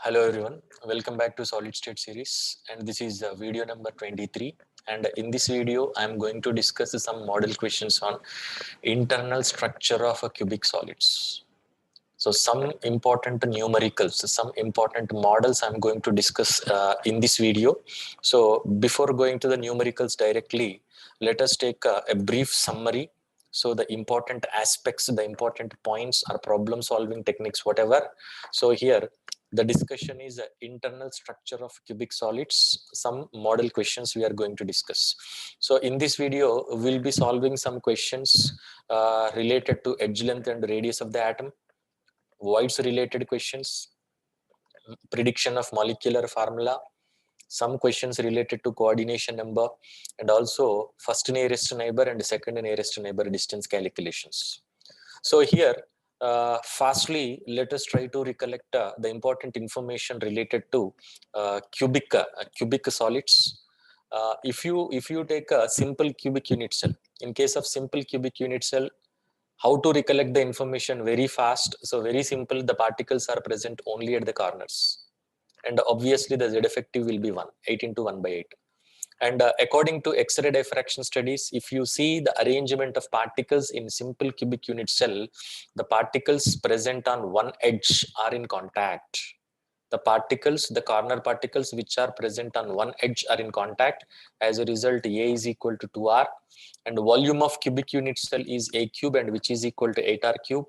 Hello everyone, welcome back to solid state series, and this is video number 23. And in this video I am going to discuss some model questions on internal structure of a cubic solids. So some important numericals, some important models I'm going to discuss in this video. So before going to the numericals directly, let us take a brief summary. So the important aspects, the important points or problem solving techniques, whatever. So here the discussion is internal structure of cubic solids, some model questions we are going to discuss. So in this video, we'll be solving some questions related to edge length and radius of the atom, voids related questions, prediction of molecular formula, some questions related to coordination number, and also first nearest neighbor and second nearest neighbor distance calculations. So here, fastly, let us try to recollect the important information related to cubic solids. If you take a simple cubic unit cell, in case of simple cubic unit cell, how to recollect the information very fast? So very simple, the particles are present only at the corners, and obviously the z effective will be 1, 8 into 1 by 8. And according to X-ray diffraction studies, if you see the arrangement of particles in simple cubic unit cell, the particles present on one edge are in contact. The particles, the corner particles which are present on one edge are in contact. As a result, A is equal to 2R, and the volume of cubic unit cell is A cube, and which is equal to 8R cube,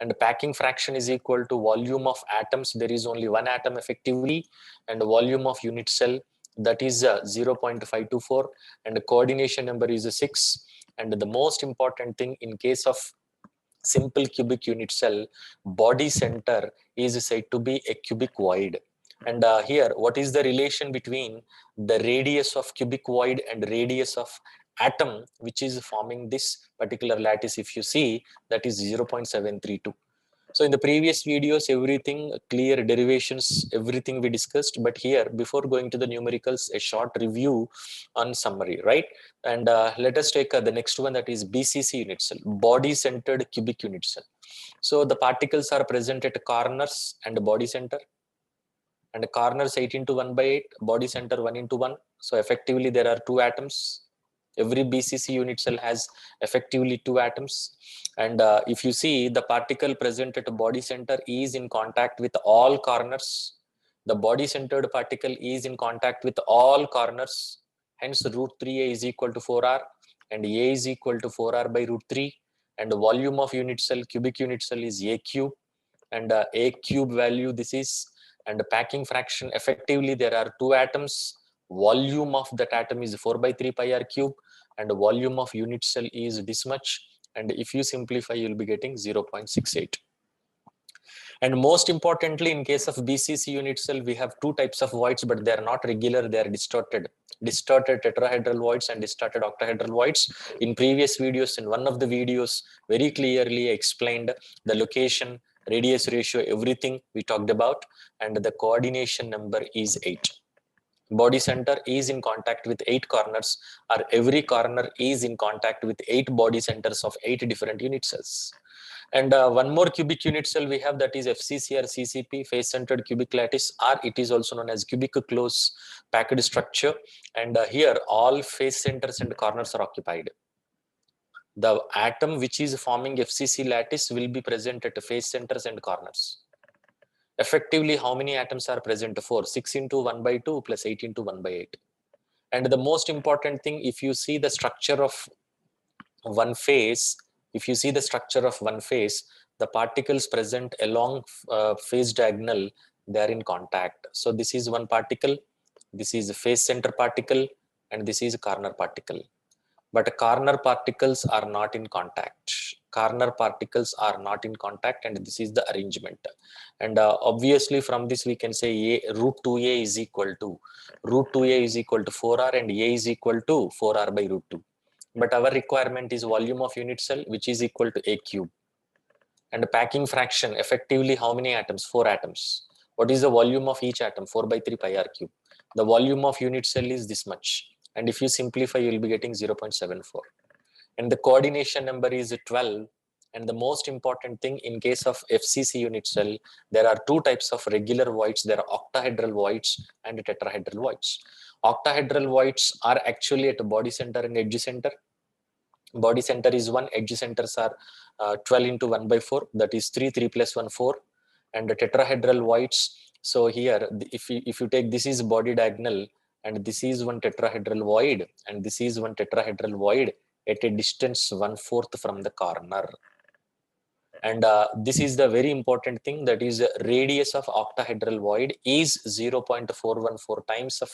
and the packing fraction is equal to volume of atoms. There is only one atom effectively, and the volume of unit cell, that is 0.524, and the coordination number is 6. And the most important thing, in case of simple cubic unit cell, body center is said to be a cubic void. And here, what is the relation between the radius of cubic void and radius of atom which is forming this particular lattice? If you see, that is 0.732. So in the previous videos, everything clear, derivations, everything we discussed. But here, before going to the numericals, a short review on summary, right? And let us take the next one, that is BCC unit cell, body centered cubic unit cell. So the particles are present at corners and body center. And corners 8 into 1 by 8, body center 1 into 1. So effectively there are two atoms. Every BCC unit cell has effectively two atoms. And if you see, the particle present at body center is in contact with all corners. The body centered particle is in contact with all corners. Hence root 3a is equal to 4r, and a is equal to 4r by root 3. And the volume of unit cell, cubic unit cell, is a cube, and a cube value this is. And the packing fraction, effectively there are two atoms. Volume of that atom is 4 by 3 pi r cube, and the volume of unit cell is this much. And if you simplify, you'll be getting 0.68. And most importantly, in case of BCC unit cell, we have two types of voids, but they are not regular, they are distorted. Distorted tetrahedral voids and distorted octahedral voids. In previous videos, in one of the videos, very clearly explained the location, radius ratio, everything we talked about, and the coordination number is 8. Body center is in contact with 8 corners, or every corner is in contact with 8 body centers of 8 different unit cells. And one more cubic unit cell we have, that is FCC or CCP, face centered cubic lattice, or it is also known as cubic close packed structure. And here all face centers and corners are occupied. The atom which is forming FCC lattice will be present at face centers and corners. Effectively, how many atoms are present? 4. 6 into 1 by 2 plus 8 into 1 by 8. And the most important thing, if you see the structure of one phase, the particles present along phase diagonal, they are in contact. So this is one particle, this is a phase center particle, and this is a corner particle. But corner particles are not in contact. Corner particles are not in contact, and this is the arrangement. And obviously from this we can say root 2a is equal to 4r, and a is equal to 4r by root 2. But our requirement is volume of unit cell, which is equal to a cube. And packing fraction, effectively how many atoms? 4 atoms. What is the volume of each atom? 4 by 3 pi r cube. The volume of unit cell is this much. And if you simplify, you will be getting 0.74. And the coordination number is 12. And the most important thing, in case of FCC unit cell, there are two types of regular voids. There are octahedral voids and tetrahedral voids. Octahedral voids are actually at body center and edge center. Body center is 1, edge centers are 12 into 1 by 4, that is 3, 3 plus 1, 4. And the tetrahedral voids, so here if you take, this is body diagonal, and this is one tetrahedral void, and this is one tetrahedral void at a distance 1/4 from the corner. And this is the very important thing, that is radius of octahedral void is 0.414 times of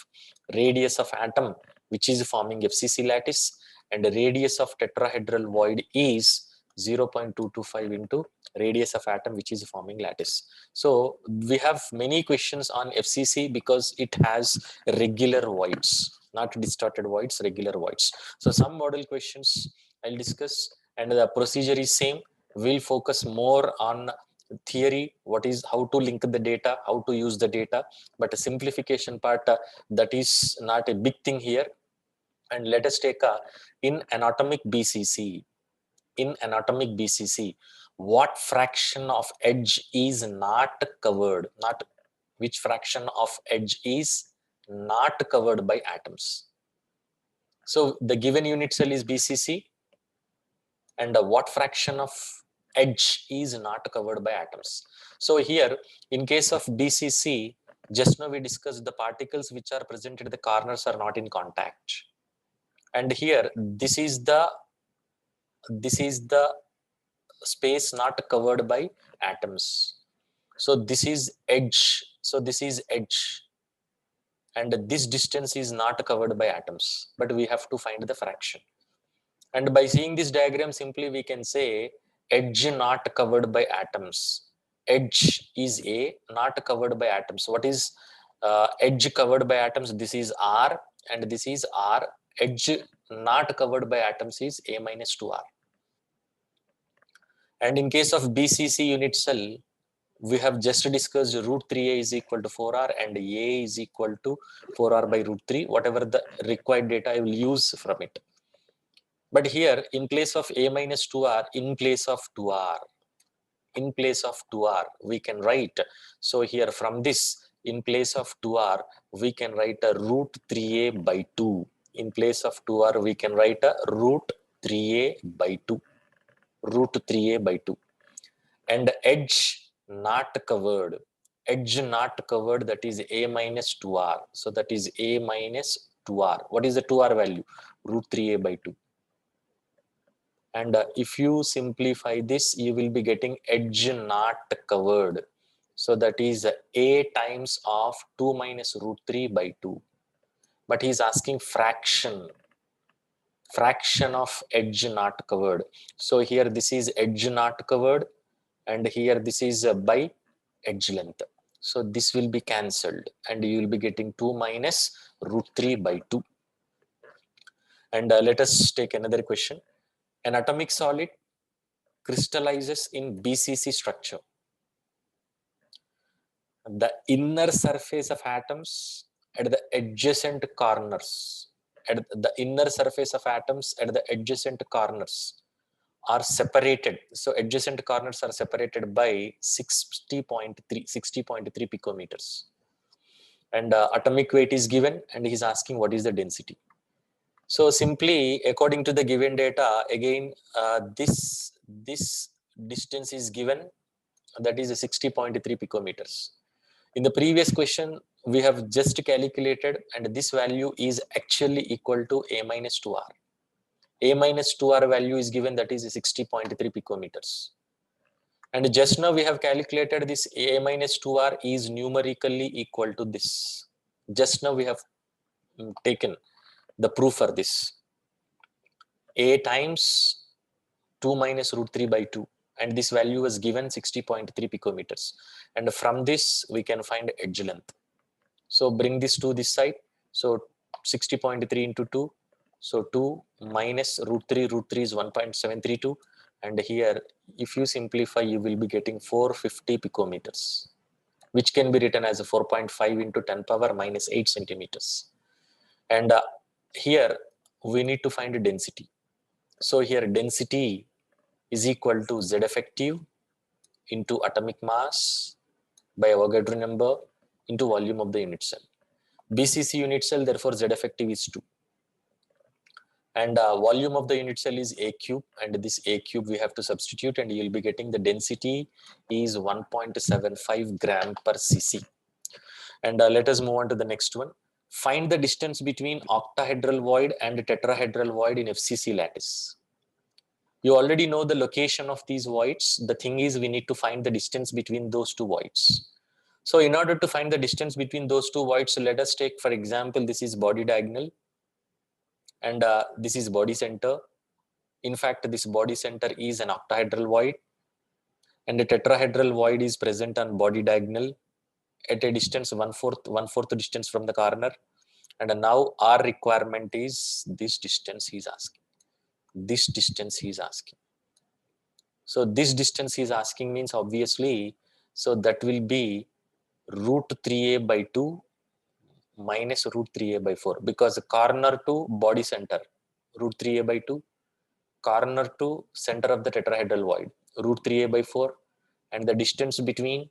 radius of atom which is forming FCC lattice, and the radius of tetrahedral void is 0.225 into radius of atom which is forming lattice. So we have many questions on FCC because it has regular voids, not distorted voids, regular voids. So some model questions I'll discuss, and the procedure is same. We'll focus more on theory, what is, how to link the data, how to use the data, but a simplification part, that is not a big thing here. And let us take in anatomic BCC. In anatomic BCC, what fraction of edge is not covered? Which fraction of edge is not covered by atoms? So the given unit cell is BCC, and what fraction of edge is not covered by atoms? So here, in case of BCC, just now we discussed the particles which are present at the corners are not in contact. And here, this is the space not covered by atoms. So this is edge. So this is edge. And this distance is not covered by atoms, but we have to find the fraction. And by seeing this diagram, simply we can say edge not covered by atoms. Edge is A, not covered by atoms. What is edge covered by atoms? This is R, and this is R. Edge not covered by atoms is A minus 2R. And in case of BCC unit cell, we have just discussed root 3A is equal to 4R and A is equal to 4R by root 3. Whatever the required data I will use from it. But here, in place of A minus 2R, in place of 2R, we can write. So here from this, in place of 2R, we can write a root 3A by 2. In place of 2R, we can write a root 3A by 2. Root 3A by 2. And edge not covered. Edge not covered, that is A minus 2R. So that is A minus 2R. What is the 2R value? Root 3A by 2. And if you simplify this, you will be getting edge not covered. So that is A times of 2 minus root 3 by 2. But he is asking fraction of edge not covered. So here this is edge not covered, and here this is by edge length. So this will be cancelled, and you will be getting 2 minus root 3 by 2. And let us take another question. An atomic solid crystallizes in BCC structure. The inner surface of atoms at the adjacent corners, at the inner surface of atoms at the adjacent corners are separated. So adjacent corners are separated by 60.3 picometers. And atomic weight is given, and he's asking what is the density. So simply, according to the given data, again, this distance is given, that is 60.3 picometers. In the previous question, we have just calculated, and this value is actually equal to A minus 2R. A minus 2R value is given, that is 60.3 picometers. And just now we have calculated this A minus 2R is numerically equal to this. Just now we have taken the proof for this. A times 2 minus root 3 by 2. And this value was given 60.3 picometers. And from this, we can find edge length. So bring this to this side. So 60.3 into 2. So 2 minus root 3 is 1.732. And here, if you simplify, you will be getting 450 picometers, which can be written as a 4.5 into 10 power minus 8 centimeters. And here, we need to find a density. So here, density is equal to Z effective into atomic mass by Avogadro number into volume of the unit cell. BCC unit cell, therefore Z effective is 2. And volume of the unit cell is A cube, and this A cube we have to substitute, and you'll be getting the density is 1.75 gram per cc. And let us move on to the next one. Find the distance between octahedral void and tetrahedral void in FCC lattice. You already know the location of these voids. The thing is, we need to find the distance between those two voids. So in order to find the distance between those two voids, let us take, for example, this is body diagonal, and this is body center. In fact, this body center is an octahedral void, and the tetrahedral void is present on body diagonal at a distance one-fourth distance from the corner. And now our requirement is this distance he is asking. This distance he is asking. So this distance he is asking means obviously, so that will be root 3a by 2 minus root 3a by 4, because corner to body center, root 3a by 2, corner to center of the tetrahedral void, root 3a by 4, and the distance between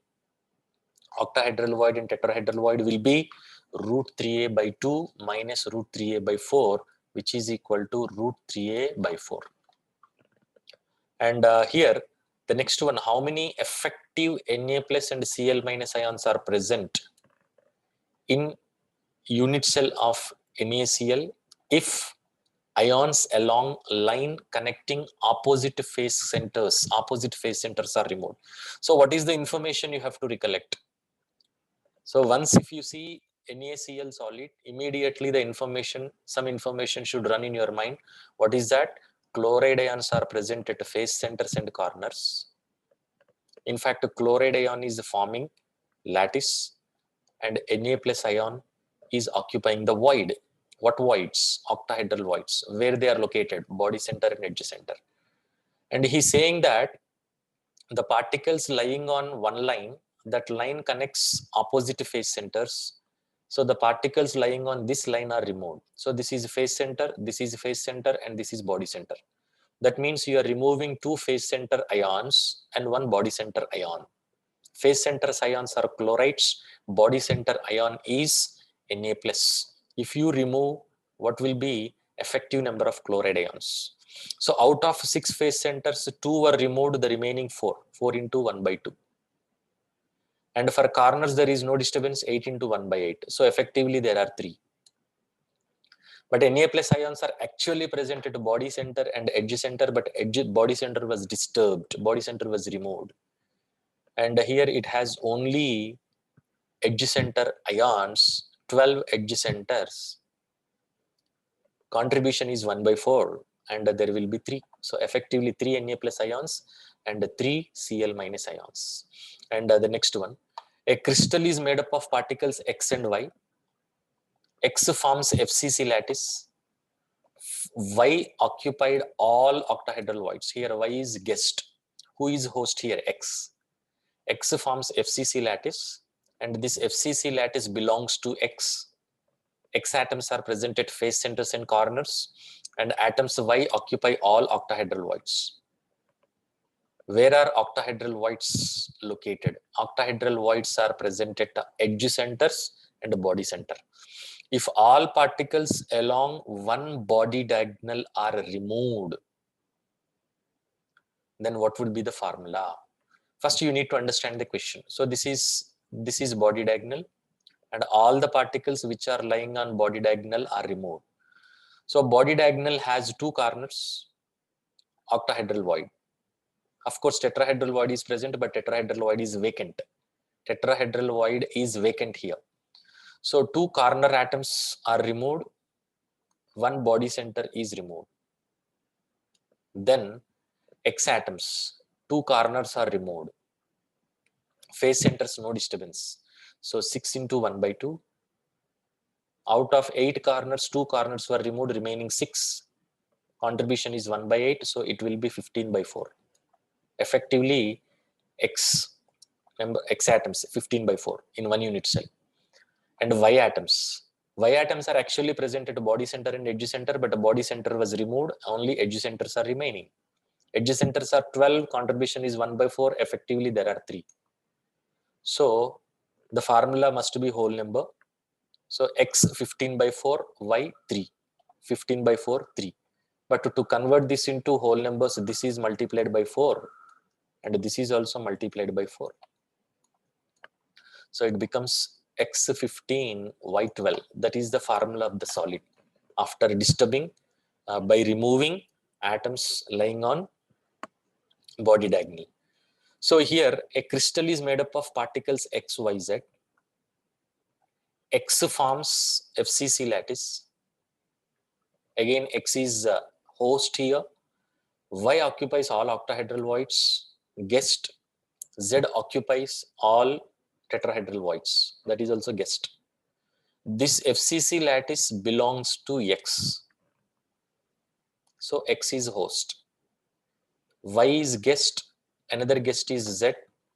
octahedral void and tetrahedral void will be root 3a by 2 minus root 3a by 4, which is equal to root 3a by 4. And here, the next one, how many effective Na plus and Cl minus ions are present in unit cell of NaCl if ions along line connecting opposite phase centers are removed? So what is the information you have to recollect? So once if you see NaCl solid, immediately the information, some information should run in your mind. What is that? Chloride ions are present at phase centers and corners. In fact, chloride ion is forming lattice, and Na plus ion is occupying the void. What voids? Octahedral voids. Where they are located? Body center and edge center. And he's saying that the particles lying on one line, that line connects opposite phase centers. So the particles lying on this line are removed. So this is phase center, this is phase center, and this is body center. That means you are removing two phase center ions and one body center ion. Phase center ions are chlorides, body center ion is Na plus. If you remove, what will be effective number of chloride ions? So out of 6 phase centers, 2 were removed, the remaining 4 into 1 by 2. And for corners, there is no disturbance, 8 into 1 by 8. So effectively, there are 3. But Na plus ions are actually present at body center and edge center, but body center was disturbed, body center was removed. And here it has only edge center ions, 12 edge centers. Contribution is 1 by 4, and there will be 3. So effectively 3 Na plus ions and 3 Cl minus ions. And the next one, a crystal is made up of particles X and Y. X forms FCC lattice. Y occupied all octahedral voids. Here Y is guest. Who is host here? X. X forms FCC lattice, and this FCC lattice belongs to X. X atoms are present at phase centers and corners, and atoms Y occupy all octahedral voids. Where are octahedral voids located? Octahedral voids are present at edge centers and body center. If all particles along one body diagonal are removed, then what would be the formula? First, you need to understand the question. So this is body diagonal, and all the particles which are lying on body diagonal are removed. So body diagonal has 2 corners, octahedral void. Of course, tetrahedral void is present, but tetrahedral void is vacant. Tetrahedral void is vacant here. So 2 corner atoms are removed, 1 body center is removed. Then X atoms, 2 corners are removed. Phase centers, no disturbance. So 6 into 1 by 2. Out of 8 corners, 2 corners were removed, remaining 6. Contribution is 1 by 8, so it will be 15 by 4. Effectively, X atoms, 15 by 4 in one unit cell. And Y atoms are actually present at body center and edge center, but the body center was removed, only edge centers are remaining. Edge centers are 12, contribution is 1 by 4, effectively there are 3. So the formula must be whole number. So x 15 by 4, y 3. 15 by 4, 3. But to convert this into whole numbers, this is multiplied by 4 and this is also multiplied by 4. So it becomes x 15, y 12. That is the formula of the solid. After disturbing by removing atoms lying on body diagonal. So here a crystal is made up of particles x, y, z. X forms FCC lattice. Again, X is host here. Y occupies all octahedral voids. Guest Z occupies all tetrahedral voids. That is also guest. This FCC lattice belongs to X. So X is host. Y is guest. Another guest is Z.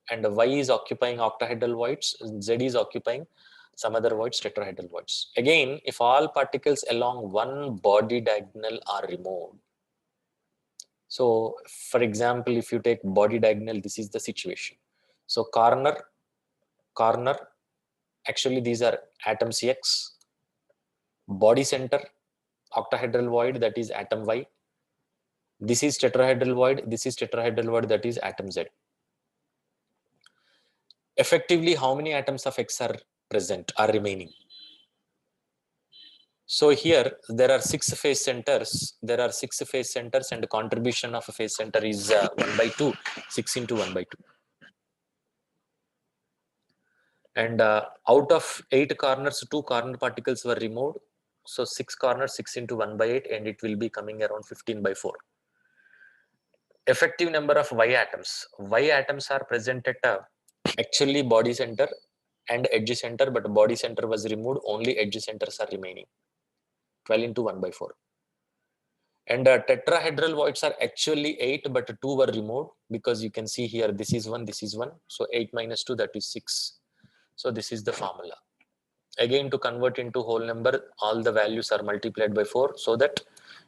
And Y is occupying octahedral voids. Z is occupying some other voids, tetrahedral voids. Again, if all particles along one body diagonal are removed. So, for example, if you take body diagonal, this is the situation. So, corner, actually these are atoms X, body center, octahedral void, that is atom Y. This is tetrahedral void, this is tetrahedral void, that is atom Z. Effectively, how many atoms of X are present, are remaining? So here there are 6 phase centers. There are 6 phase centers, and the contribution of a phase center is 1 by 2, 6 into 1 by 2. And out of 8 corners, 2 corner particles were removed. So 6 corners, 6 into 1 by 8, and it will be coming around 15 by 4. Effective number of Y atoms. Y atoms are present at actually body center and edge center, but body center was removed. Only edge centers are remaining. 12 into 1 by 4. And tetrahedral voids are actually 8, but 2 were removed because you can see here this is 1, this is 1. So 8 minus 2, that is 6. So this is the formula. Again, to convert into whole number, all the values are multiplied by 4, so that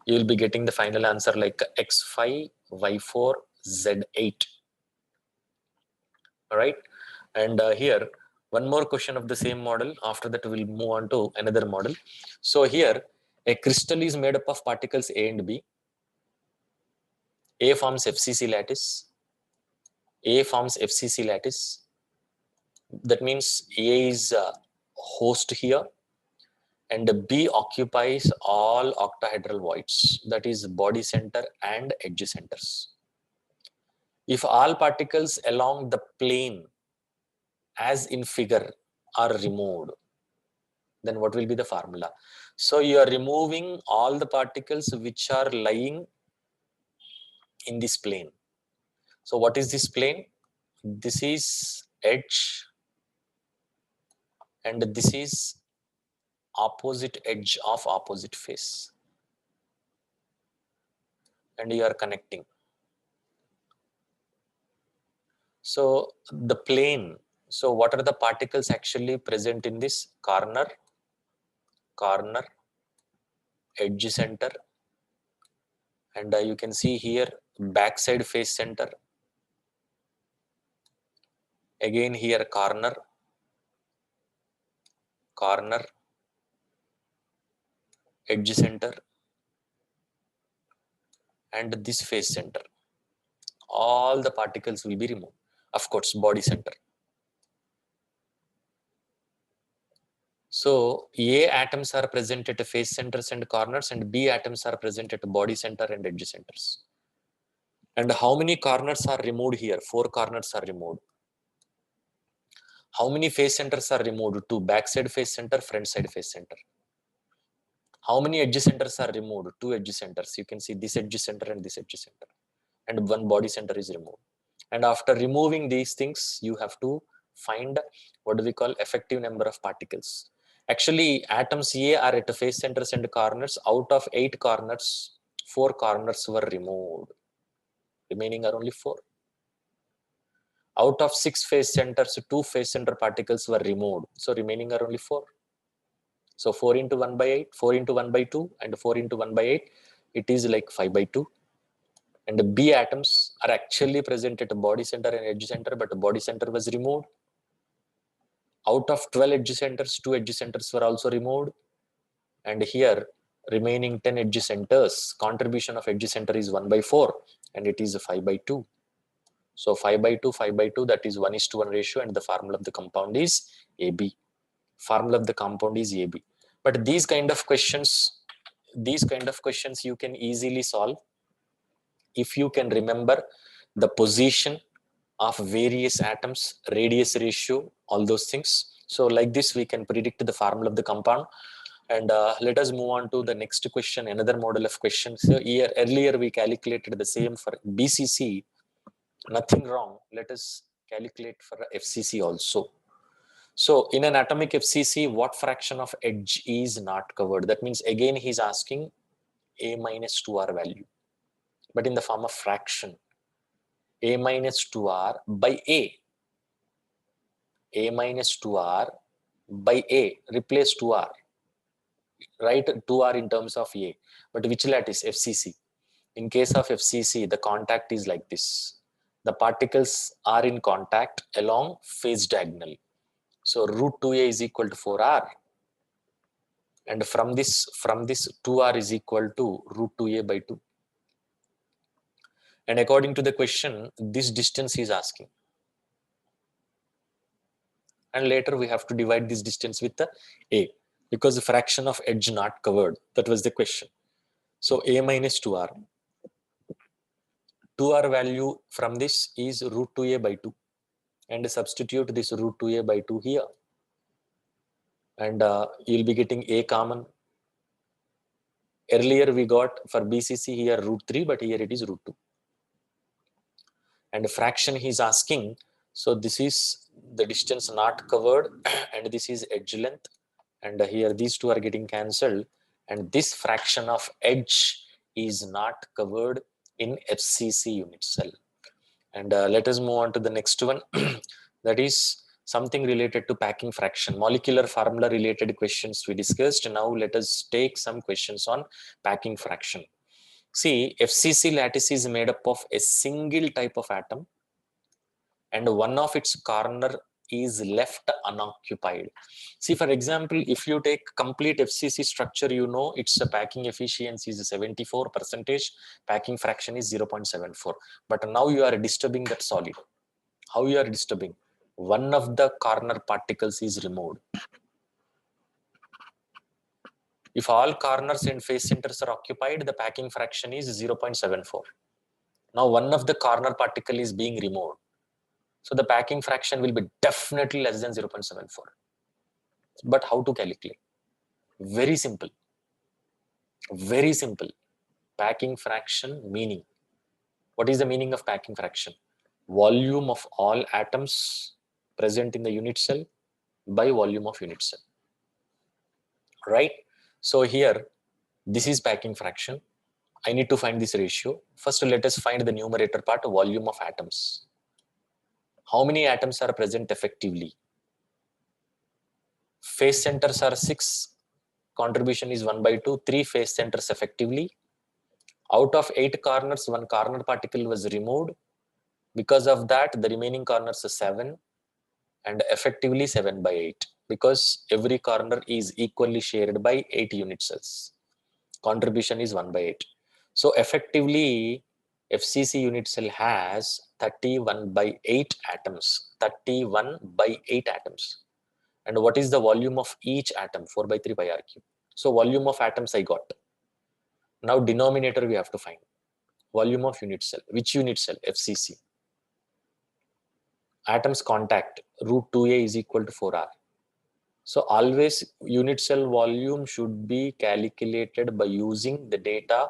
you will be getting the final answer like x5, y4, z8. All right. And here, one more question of the same model. After that, we'll move on to another model. So here, a crystal is made up of particles A and B. A forms FCC lattice. A forms FCC lattice. That means A is host here, and B occupies all octahedral voids, that is body center and edge centers. If all particles along the plane as in figure are removed, then what will be the formula? So you are removing all the particles which are lying in this plane. So what is this plane? This is edge, and this is opposite edge of opposite face, and you are connecting. So the plane, so what are the particles actually present in this? Corner, edge center, and you can see here backside face center. Again here corner, edge center, and this face center. All the particles will be removed. Of course, body center. So A atoms are present at face centers and corners, and B atoms are present at body center and edge centers. And how many corners are removed here? 4 corners are removed. How many face centers are removed? 2. Backside face center, front side face center. How many edge centers are removed? 2 edge centers. You can see this edge center and this edge center. And 1 body center is removed. And after removing these things, you have to find what do we call effective number of particles. Actually, atoms A are at face centers and corners. Out of 8 corners, 4 corners were removed. Remaining are only 4. Out of 6 face centers, 2 face center particles were removed. So remaining are only 4. So 4 into 1 by 8, 4 into 1 by 2, and 4 into 1 by 8, it is like 5 by 2. and B atoms are actually present at body center and edge center, but the body center was removed. Out of 12 edge centers, 2 edge centers were also removed, and here remaining 10 edge centers, contribution of edge center is 1/4, and it is 5/2. So 5/2, 5/2, that is 1:1 ratio, and the formula of the compound is AB. Formula of the compound is AB. But these kind of questions you can easily solve if you can remember the position of various atoms, radius ratio, all those things. So like this, we can predict the formula of the compound. And let us move on to the next question, another model of question. So here, earlier we calculated the same for BCC, nothing wrong. Let us calculate for FCC also. So in an atomic FCC, what fraction of edge is not covered? That means again he's asking A minus 2R value, but in the form of fraction. A minus 2R by A. A minus 2R by A. Replace 2R. Write 2R in terms of A. But which lattice? FCC. In case of FCC, the contact is like this. The particles are in contact along phase diagonal. So root 2A is equal to 4R. And from this 2R is equal to root 2A by 2. And according to the question, this distance is asking. And later we have to divide this distance with the A, because the fraction of edge not covered. That was the question. So A minus 2R. 2R value from this is root 2A by 2. And substitute this root 2A by 2 here. And you'll be getting A common. Earlier we got for BCC here root 3, but here it is root 2. And fraction he's asking. So this is the distance not covered, and this is edge length. And here these two are getting cancelled. And this fraction of edge is not covered in FCC unit cell. And let us move on to the next one. That is something related to packing fraction. Molecular formula related questions we discussed. Now let us take some questions on packing fraction. See, FCC lattice is made up of a single type of atom, and one of its corner is left unoccupied. See, for example, if you take complete FCC structure, you know its packing efficiency is 74%, packing fraction is 0.74. But now you are disturbing that solid. How you are disturbing? One of the corner particles is removed. If all corners and face centers are occupied, the packing fraction is 0.74. Now one of the corner particle is being removed. So the packing fraction will be definitely less than 0.74. But how to calculate? Very simple. Very simple. Packing fraction meaning. What is the meaning of packing fraction? Volume of all atoms present in the unit cell by volume of unit cell. Right? So here, this is packing fraction. I need to find this ratio. First, let us find the numerator part, volume of atoms. How many atoms are present effectively? Face centers are 6. Contribution is 1/2. 3 face centers effectively. Out of 8 corners, 1 corner particle was removed. Because of that, the remaining corners are 7, and effectively 7/8, because every corner is equally shared by 8 unit cells. Contribution is 1/8. So effectively, FCC unit cell has 31/8 atoms. 31/8 atoms. And what is the volume of each atom? 4/3 pi r cube. So volume of atoms I got. Now denominator we have to find. Volume of unit cell. Which unit cell? FCC. Atoms contact. Root 2A is equal to 4R. So always unit cell volume should be calculated by using the data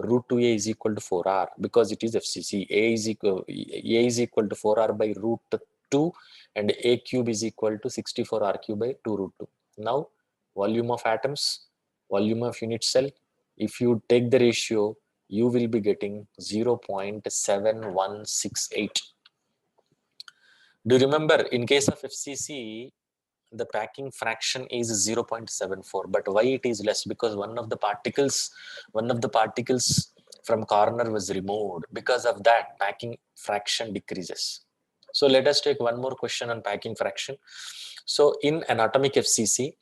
root 2A is equal to 4R, because it is FCC. A is equal to 4R by root 2, and A cube is equal to 64R cube by 2 root 2. Now volume of atoms, volume of unit cell, if you take the ratio, you will be getting 0.7168. Do you remember, in case of FCC, the packing fraction is 0.74, but why it is less? Because one of the particles from corner was removed. Because of that, packing fraction decreases. So let us take one more question on packing fraction. So in an atomic FCC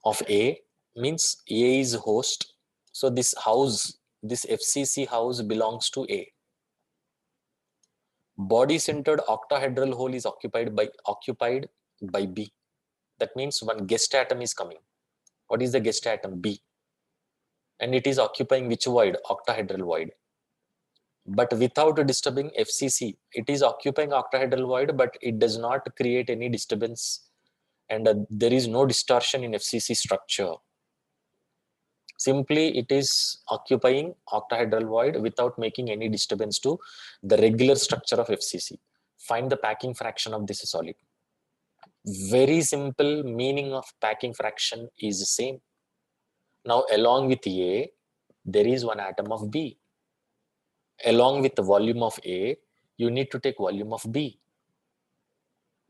of A, means A is host. So this house, this FCC house belongs to A. Body-centered octahedral hole is occupied by B. That means one guest atom is coming. What is the guest atom? B. And it is occupying which void? Octahedral void. But without disturbing FCC, it is occupying octahedral void, but it does not create any disturbance, and there is no distortion in FCC structure. Simply it is occupying octahedral void without making any disturbance to the regular structure of FCC. Find the packing fraction of this solid. Very simple meaning of packing fraction is the same. Now along with A, there is one atom of B. Along with the volume of A, you need to take volume of B.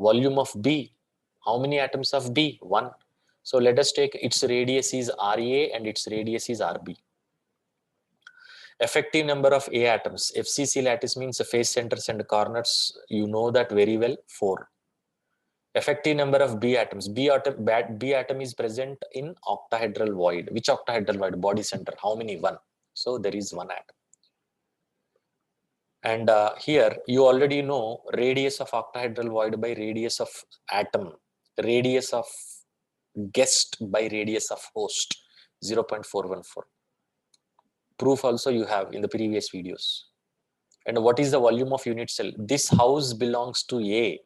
Volume of B. How many atoms of B? 1. So let us take its radius is RA and its radius is RB. Effective number of A atoms. FCC lattice means the face centers and corners. You know that very well, 4. Effective number of B atoms. B atom is present in octahedral void. Which octahedral void? Body center. How many? 1. So there is 1 atom. And here you already know radius of octahedral void by radius of atom. Radius of guest by radius of host, 0.414. Proof also you have in the previous videos. And what is the volume of unit cell? This house belongs to A.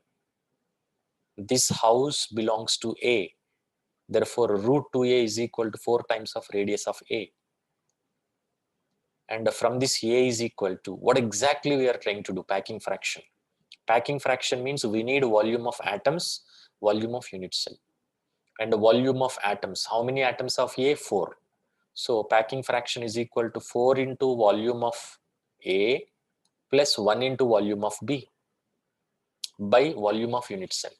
This house belongs to A. Therefore, root 2A is equal to 4 times of radius of A. And from this A is equal to, what exactly we are trying to do? Packing fraction. Packing fraction means we need volume of atoms, volume of unit cell. And the volume of atoms. How many atoms of A? 4. So packing fraction is equal to 4 into volume of A plus 1 into volume of B by volume of unit cell.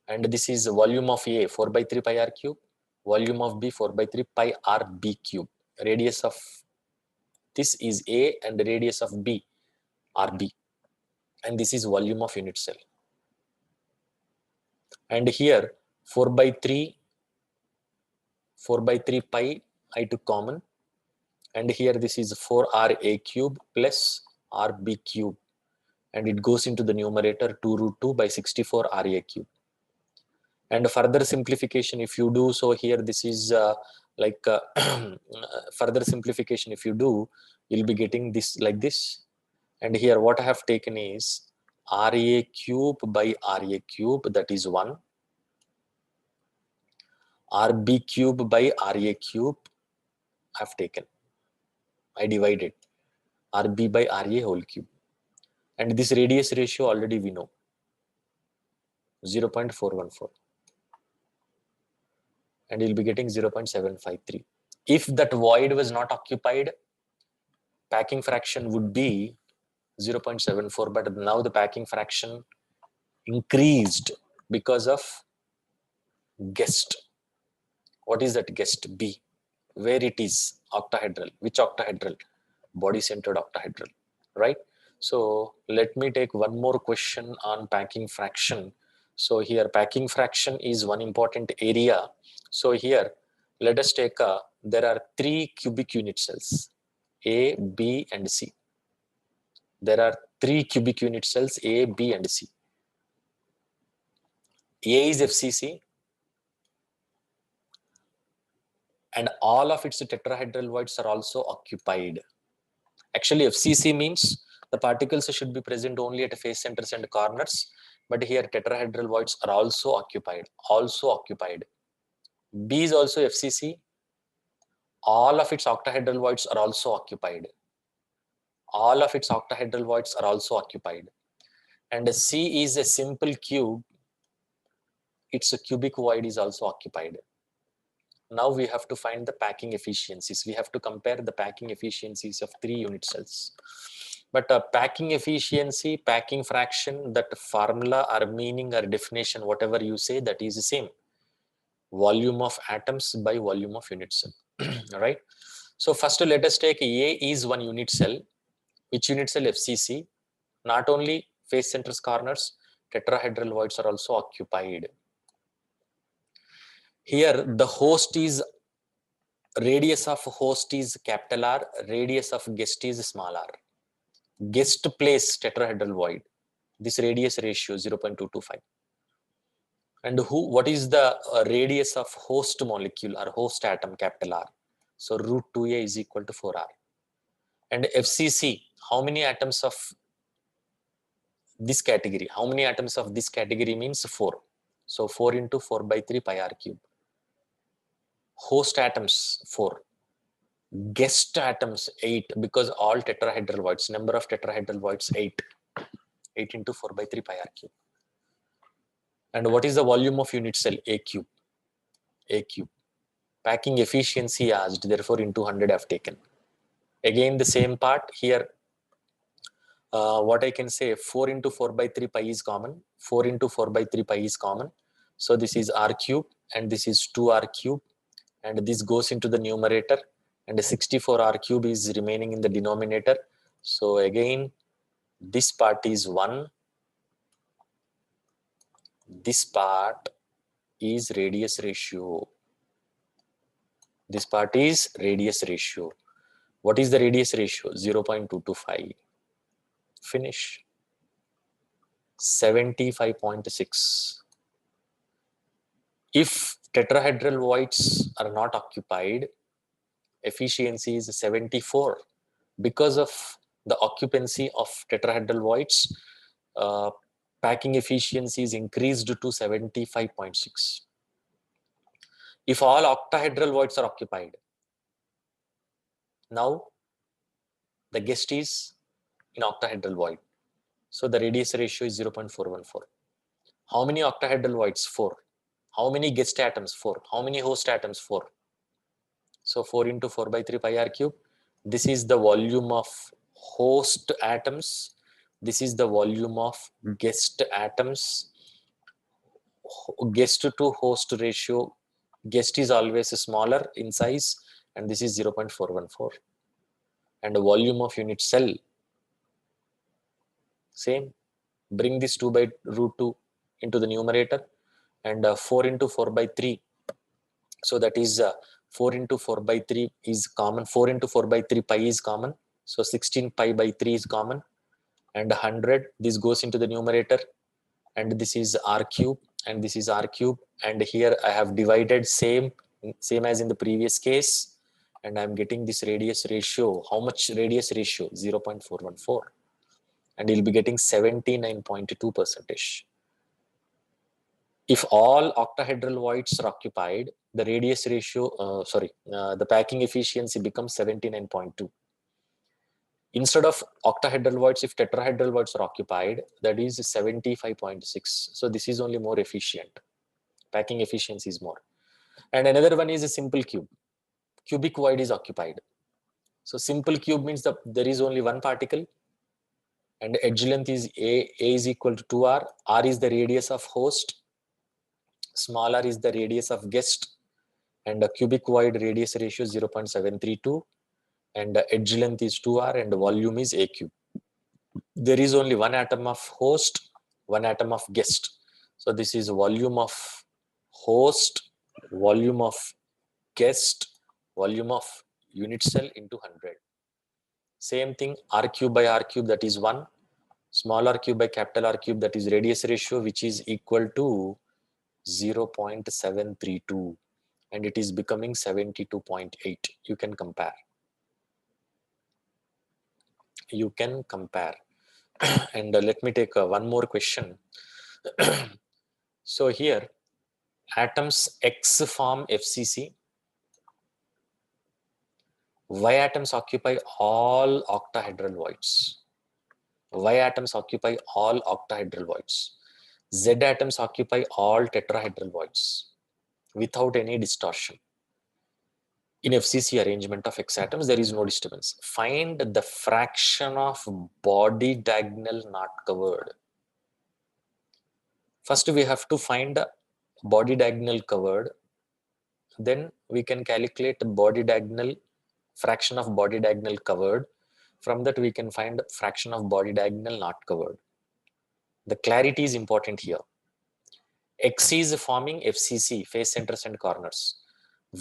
And this is volume of A, 4 by 3 pi r cube. Volume of B, 4 by 3 pi r B cube. Radius of this is A and the radius of B, RB. And this is volume of unit cell. And here 4 by 3 pi I took common, and here this is 4RA cube plus RB cube, and it goes into the numerator 2 root 2 by 64 RA cube. And further simplification if you do, so here this is further simplification if you do, you'll be getting this like this. And here what I have taken is RA cube by RA cube, that is 1. RB cube by RA cube I have taken. I divided RB by RA whole cube. And this radius ratio already we know, 0.414. And you'll be getting 0.753. If that void was not occupied, packing fraction would be 0.74, but now the packing fraction increased because of guest. What is that guest? B. Where it is? Octahedral. Which octahedral? Body-centered octahedral, right? So let me take one more question on packing fraction. So here packing fraction is one important area. So here let us take there are 3 cubic unit cells, A, B and C. There are 3 cubic unit cells, A, B and C. A is FCC and all of its tetrahedral voids are also occupied. Actually FCC means the particles should be present only at face centers and corners, but here tetrahedral voids are also occupied. B is also FCC. All of its octahedral voids are also occupied. And C is a simple cube. Its cubic void is also occupied. Now we have to find the packing efficiencies. We have to compare the packing efficiencies of 3 unit cells. But packing efficiency, packing fraction, that formula or meaning or definition, whatever you say, that is the same. Volume of atoms by volume of unit cell, right? So first let us take A is one unit cell. Which unit cell? FCC. Not only face centers, corners, tetrahedral voids are also occupied. Here the host is, radius of host is capital R, radius of guest is small r. Guest place tetrahedral void. This radius ratio 0.225. And what is the radius of host molecule or host atom, capital R? So root 2a is equal to 4r. And FCC, how many atoms of this category? How many atoms of this category means 4. So 4 into 4 by 3 pi r cube. Host atoms 4. Guest atoms 8, because all tetrahedral voids, number of tetrahedral voids 8. 8 into 4 by 3 pi r cube. And what is the volume of unit cell? A cube. A cube. Packing efficiency asked, therefore into 100 I've taken. Again the same part here. What I can say, 4 into 4 by 3 pi is common. 4 into 4 by 3 pi is common. So this is r cube and this is 2r cube. And this goes into the numerator. And the 64r cube is remaining in the denominator. So again, this part is 1. This part is radius ratio. This part is radius ratio. What is the radius ratio? 0.225. Finish. 75.6. If tetrahedral voids are not occupied, efficiency is 74. Because of the occupancy of tetrahedral voids, packing efficiency is increased to 75.6. If all octahedral voids are occupied, now the guest is in octahedral void. So the radius ratio is 0.414. How many octahedral voids? 4. How many guest atoms? 4. How many host atoms? 4. So 4 into 4 by 3 pi r cube. This is the volume of host atoms. This is the volume of guest atoms. Guest to host ratio. Guest is always smaller in size, and this is 0.414. And the volume of unit cell, same. Bring this 2 by root 2 into the numerator, and 4 into 4 by 3. So that is 4 into 4 by 3 is common. 4 into 4 by 3 pi is common. So 16 pi by 3 is common. And 100, this goes into the numerator. And this is r cube, and this is r cube. And here I have divided same as in the previous case. And I'm getting this radius ratio. How much radius ratio? 0.414. And you'll be getting 79.2%. If all octahedral voids are occupied, the radius ratio, the packing efficiency becomes 79.2. Instead of octahedral voids, if tetrahedral voids are occupied, that is 75.6. So this is only more efficient. Packing efficiency is more. And another one is a simple cube. Cubic void is occupied. So simple cube means that there is only one particle, and edge length is A is equal to 2r. R is the radius of host. Small r is the radius of guest. And the cubic void radius ratio is 0.732. And the edge length is 2r, and the volume is A cube. There is only one atom of host, one atom of guest. So this is volume of host, volume of guest, volume of unit cell into 100. Same thing, r cube by r cube, that is 1. Small r cube by capital R cube, that is radius ratio, which is equal to 0.732. And it is becoming 72.8. You can compare. You can compare. And let me take one more question. So here, atoms X form FCC. Y atoms occupy all octahedral voids. Y atoms occupy all octahedral voids. Z atoms occupy all tetrahedral voids without any distortion. In FCC arrangement of X atoms, there is no disturbance. Find the fraction of body diagonal not covered. First, we have to find the body diagonal covered. Then we can calculate body diagonal fraction of body diagonal covered. From that we can find fraction of body diagonal not covered. The clarity is important here. X is forming FCC, face centers and corners.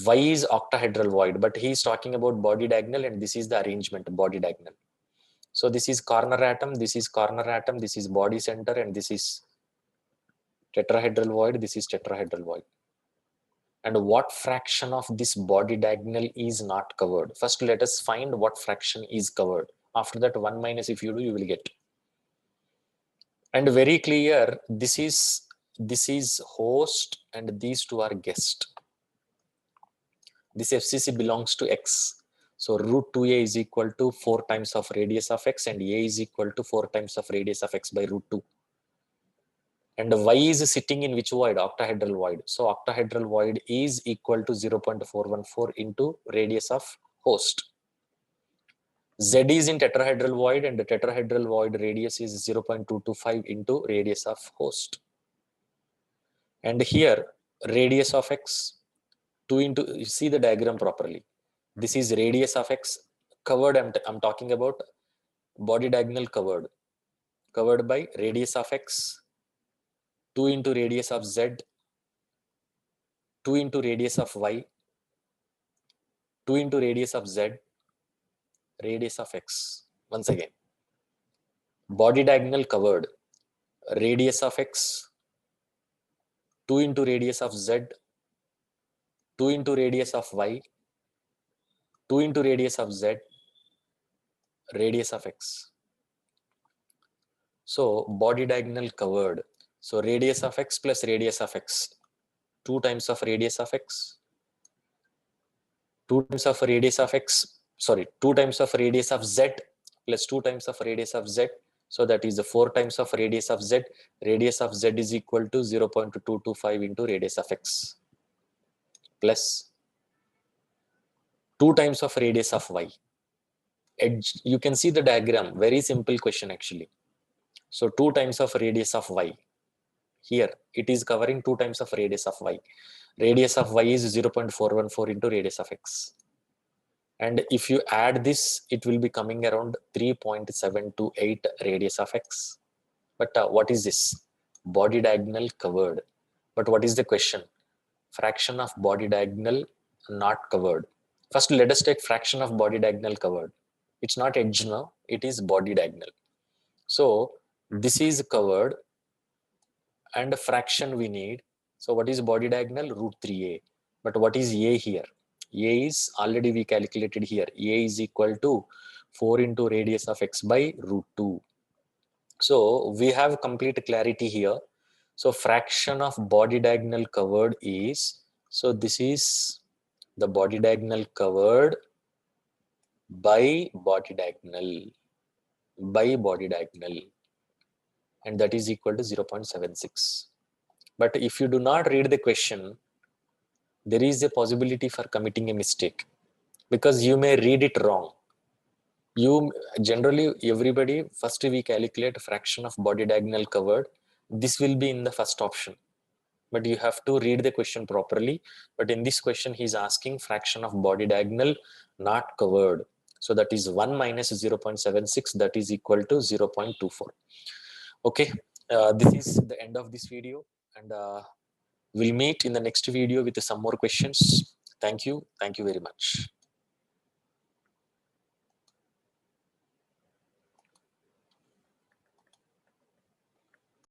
Y is octahedral void, but he is talking about body diagonal, and this is the arrangement, body diagonal. So this is corner atom, this is corner atom, this is body center, and this is tetrahedral void, this is tetrahedral void. And what fraction of this body diagonal is not covered? First, let us find what fraction is covered. After that, 1 minus if you do, you will get. And very clear, this is host and these two are guest. This FCC belongs to X. So root 2a is equal to 4 times of radius of X, and a is equal to 4 times of radius of X by root 2. And Y is sitting in which void? Octahedral void. So octahedral void is equal to 0.414 into radius of host. Z is in tetrahedral void, and the tetrahedral void radius is 0.225 into radius of host. And here radius of X 2 into, you see the diagram properly. This is radius of X covered. I'm talking about body diagonal covered by radius of X 2 into radius of Z 2 into radius of Y 2 into radius of Z radius of X. Once again, body diagonal covered, radius of X 2 into radius of Z 2 into radius of Y 2 into radius of Z radius of X. So body diagonal covered. So radius of X plus radius of X, 2 times of radius of X, 2 times of radius of X, sorry, 2 times of radius of Z plus 2 times of radius of Z. So that is the 4 times of radius of Z. Radius of Z is equal to 0.225 into radius of X plus 2 times of radius of Y. Edge, you can see the diagram, very simple question actually. So 2 times of radius of Y. Here it is covering 2 times of radius of Y. Radius of Y is 0.414 into radius of X. And if you add this, it will be coming around 3.728 radius of X. But what is this? Body diagonal covered. But what is the question? Fraction of body diagonal not covered. First, let us take fraction of body diagonal covered. It's not edge now, it is body diagonal. So this is covered and a fraction we need. So what is body diagonal? Root 3a. But what is a here? A is already we calculated here. A is equal to 4 into radius of X by root 2. So we have complete clarity here. So fraction of body diagonal covered is, so this is the body diagonal covered by body diagonal, and that is equal to 0.76. But if you do not read the question, there is a possibility for committing a mistake because you may read it wrong. You generally, everybody, first we calculate fraction of body diagonal covered. This will be in the first option, but you have to read the question properly. But in this question, he's asking fraction of body diagonal not covered. So that is 1 minus 0.76, that is equal to 0.24. Okay, this is the end of this video, and we'll meet in the next video with some more questions. Thank you very much.